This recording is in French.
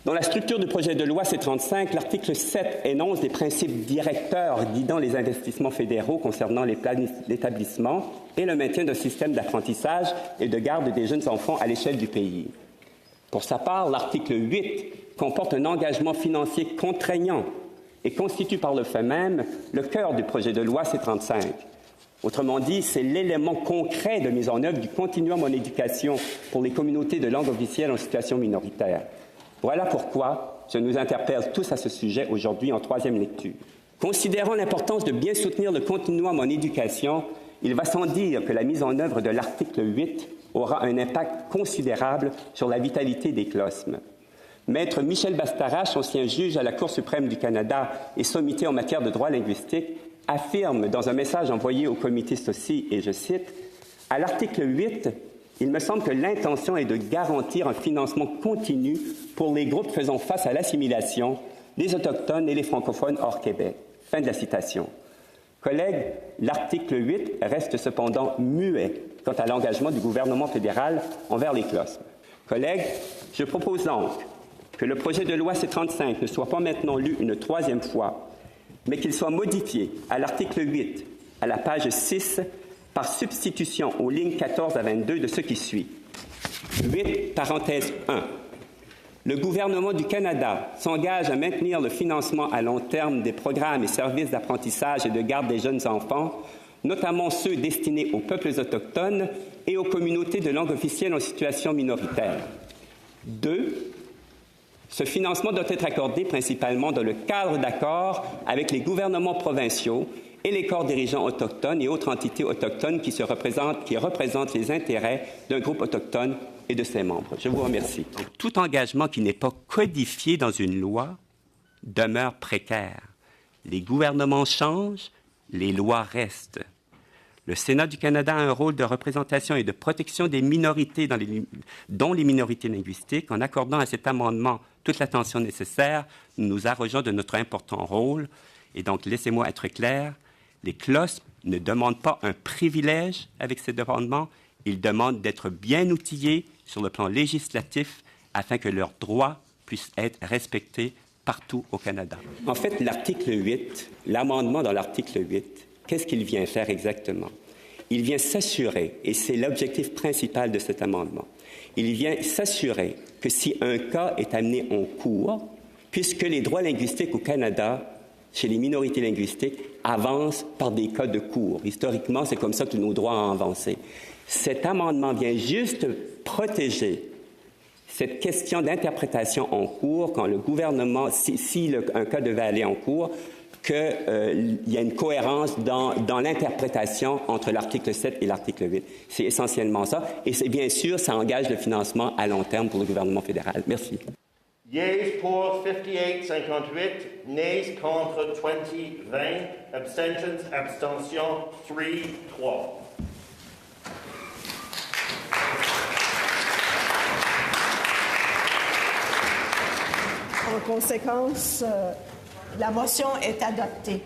Dans la structure du projet de loi C-35, l'article 7 énonce des principes directeurs guidant les investissements fédéraux concernant l'établissement et le maintien d'un système d'apprentissage et de garde des jeunes enfants à l'échelle du pays. Pour sa part, l'article 8 comporte un engagement financier contraignant et constitue par le fait même le cœur du projet de loi C-35. Autrement dit, c'est l'élément concret de mise en œuvre du continuum en éducation pour les communautés de langue officielle en situation minoritaire. Voilà pourquoi je nous interpelle tous à ce sujet aujourd'hui en troisième lecture. Considérant l'importance de bien soutenir le continuum en éducation, il va sans dire que la mise en œuvre de l'article 8 aura un impact considérable sur la vitalité des CLOSM. Maître Michel Bastarache, ancien juge à la Cour suprême du Canada et sommité en matière de droit linguistique, affirme dans un message envoyé au comité SOCI, et je cite, « À l'article 8, il me semble que l'intention est de garantir un financement continu pour les groupes faisant face à l'assimilation, les Autochtones et les francophones hors Québec. » Fin de la citation. Collègues, l'article 8 reste cependant muet quant à l'engagement du gouvernement fédéral envers les CLOSM. Collègues, je propose donc que le projet de loi C-35 ne soit pas maintenant lu une troisième fois, mais qu'il soit modifié à l'article 8, à la page 6, par substitution aux lignes 14 à 22 de ce qui suit. 8, parenthèse 1. Le gouvernement du Canada s'engage à maintenir le financement à long terme des programmes et services d'apprentissage et de garde des jeunes enfants, notamment ceux destinés aux peuples autochtones et aux communautés de langue officielle en situation minoritaire. 2. Ce financement doit être accordé principalement dans le cadre d'accords avec les gouvernements provinciaux et les corps dirigeants autochtones et autres entités autochtones qui représentent les intérêts d'un groupe autochtone et de ses membres. Je vous remercie. Tout engagement qui n'est pas codifié dans une loi demeure précaire. Les gouvernements changent, les lois restent. Le Sénat du Canada a un rôle de représentation et de protection des minorités, dont les minorités linguistiques. En accordant à cet amendement toute l'attention nécessaire, nous nous arrogeons de notre important rôle. Et donc, laissez-moi être clair, les CLOSM ne demandent pas un privilège avec ces amendements, ils demandent d'être bien outillés sur le plan législatif afin que leurs droits puissent être respectés partout au Canada. En fait, l'article 8, l'amendement dans l'article 8, qu'est-ce qu'il vient faire exactement? Il vient s'assurer, et c'est l'objectif principal de cet amendement, il vient s'assurer que si un cas est amené en cours, puisque les droits linguistiques au Canada, chez les minorités linguistiques, avancent par des cas de cours. Historiquement, c'est comme ça que nos droits ont avancé. Cet amendement vient juste protéger cette question d'interprétation en cours quand le gouvernement, si un cas devait aller en cours, qu'il y a une cohérence dans l'interprétation entre l'article 7 et l'article 8. C'est essentiellement ça. Et c'est bien sûr, ça engage le financement à long terme pour le gouvernement fédéral. Merci. Yeas pour 58-58, nays contre 20-20, abstentions, abstention 3-3. En conséquence, la motion est adoptée.